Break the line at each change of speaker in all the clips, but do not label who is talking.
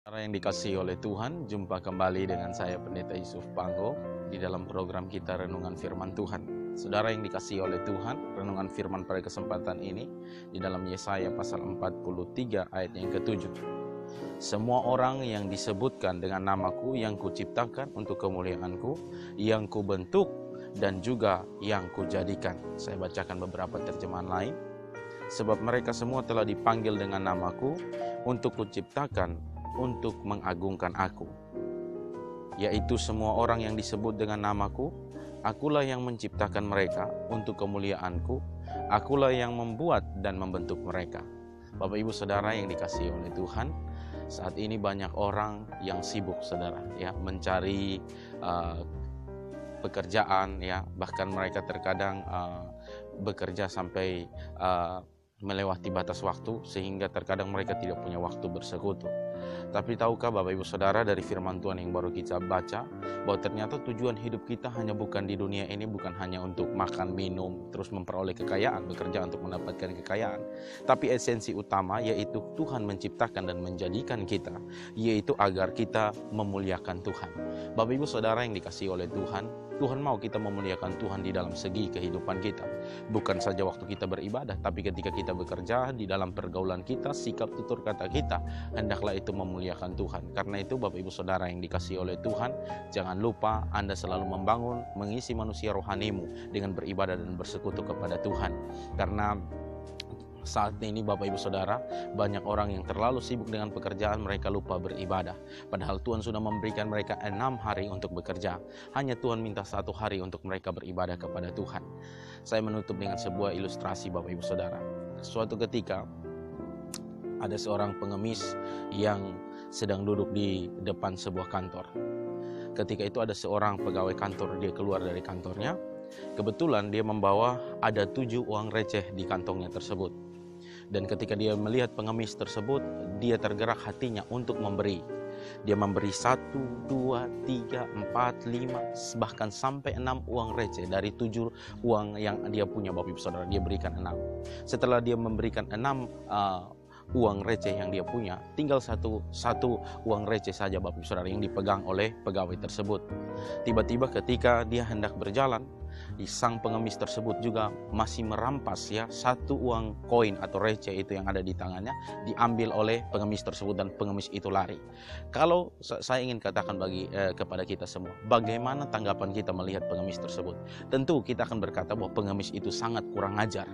Saudara yang dikasihi oleh Tuhan, jumpa kembali dengan saya Pendeta Yusuf Panggo di dalam program kita Renungan Firman Tuhan. Saudara yang dikasihi oleh Tuhan, renungan firman pada kesempatan ini di dalam Yesaya pasal 43 ayat yang ke-7. Semua orang yang disebutkan dengan namaku yang kuciptakan untuk kemuliaanku, yang kubentuk dan juga yang kujadikan. Saya bacakan beberapa terjemahan lain. Sebab mereka semua telah dipanggil dengan namaku untuk kuciptakan, untuk mengagungkan aku. Yaitu semua orang yang disebut dengan namaku, akulah yang menciptakan mereka untuk kemuliaanku, akulah yang membuat dan membentuk mereka. Bapak Ibu Saudara yang dikasihi oleh Tuhan, saat ini banyak orang yang sibuk saudara ya, mencari pekerjaan ya, bahkan mereka terkadang bekerja sampai melewati batas waktu sehingga terkadang mereka tidak punya waktu bersekutu. Tapi tahukah Bapak Ibu Saudara dari firman Tuhan yang baru kita baca, bahwa ternyata tujuan hidup kita hanya bukan di dunia ini, bukan hanya untuk makan, minum, terus memperoleh kekayaan, bekerja untuk mendapatkan kekayaan. Tapi esensi utama yaitu Tuhan menciptakan dan menjadikan kita, yaitu agar kita memuliakan Tuhan. Bapak Ibu Saudara yang dikasihi oleh Tuhan, Tuhan mau kita memuliakan Tuhan di dalam segi kehidupan kita. Bukan saja waktu kita beribadah, tapi ketika kita bekerja, di dalam pergaulan kita, sikap tutur kata kita, hendaklah itu memuliakan Tuhan. Karena itu Bapak Ibu Saudara yang dikasihi oleh Tuhan, jangan lupa Anda selalu membangun, mengisi manusia rohanimu dengan beribadah dan bersekutu kepada Tuhan. Karena saat ini Bapak Ibu Saudara, banyak orang yang terlalu sibuk dengan pekerjaan, mereka lupa beribadah. Padahal Tuhan sudah memberikan mereka 6 hari untuk bekerja. Hanya Tuhan minta 1 hari untuk mereka beribadah kepada Tuhan. Saya menutup dengan sebuah ilustrasi Bapak Ibu Saudara. Suatu ketika ada seorang pengemis yang sedang duduk di depan sebuah kantor. Ketika itu ada seorang pegawai kantor, dia keluar dari kantornya. Kebetulan dia membawa ada 7 uang receh di kantongnya tersebut. Dan ketika dia melihat pengemis tersebut, dia tergerak hatinya untuk memberi. Dia memberi 1, 2, 3, 4, 5, bahkan sampai 6 uang receh dari 7 uang yang dia punya Bapak Ibu Saudara. Dia berikan 6. Setelah dia memberikan 6 uang receh yang dia punya, tinggal satu uang receh saja Bapak Ibu Saudara yang dipegang oleh pegawai tersebut. Tiba-tiba ketika dia hendak berjalan, sang pengemis tersebut juga masih merampas ya 1 uang koin atau receh itu yang ada di tangannya, diambil oleh pengemis tersebut dan pengemis itu lari. Kalau saya ingin katakan kepada kita semua, bagaimana tanggapan kita melihat pengemis tersebut? Tentu kita akan berkata bahwa pengemis itu sangat kurang ajar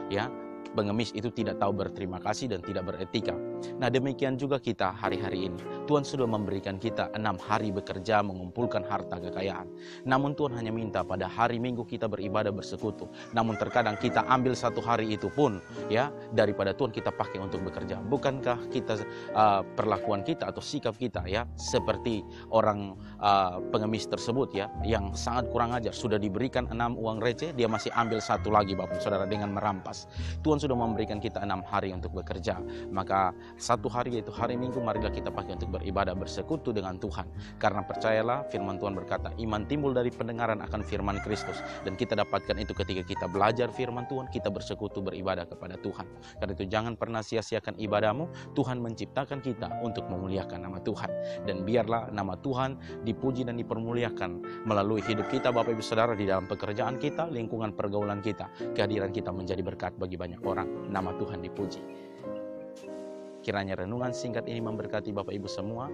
ya. Pengemis itu tidak tahu berterima kasih dan tidak beretika. Nah, demikian juga kita hari-hari ini. Tuhan sudah memberikan kita 6 hari bekerja mengumpulkan harta kekayaan. Namun Tuhan hanya minta pada hari Minggu kita beribadah bersekutu. Namun terkadang kita ambil 1 hari itu pun ya daripada Tuhan kita pakai untuk bekerja. Bukankah kita perlakuan kita atau sikap kita ya seperti orang pengemis tersebut ya yang sangat kurang ajar, sudah diberikan 6 uang receh, dia masih ambil 1 lagi Bapak Saudara dengan merampas. Tuhan sudah memberikan kita 6 hari untuk bekerja, maka 1 hari yaitu hari Minggu marilah kita pakai untuk beribadah bersekutu dengan Tuhan. Karena percayalah firman Tuhan berkata, iman timbul dari pendengaran akan firman Kristus, dan kita dapatkan itu ketika kita belajar firman Tuhan, kita bersekutu beribadah kepada Tuhan. Karena itu jangan pernah sia-siakan ibadahmu. Tuhan menciptakan kita untuk memuliakan nama Tuhan, dan biarlah nama Tuhan dipuji dan dipermuliakan melalui hidup kita Bapak Ibu Saudara, di dalam pekerjaan kita, lingkungan pergaulan kita. Kehadiran kita menjadi berkat bagi banyak orang. Nama Tuhan dipuji. Kiranya renungan singkat ini memberkati Bapak Ibu semua.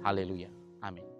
Haleluya. Amin.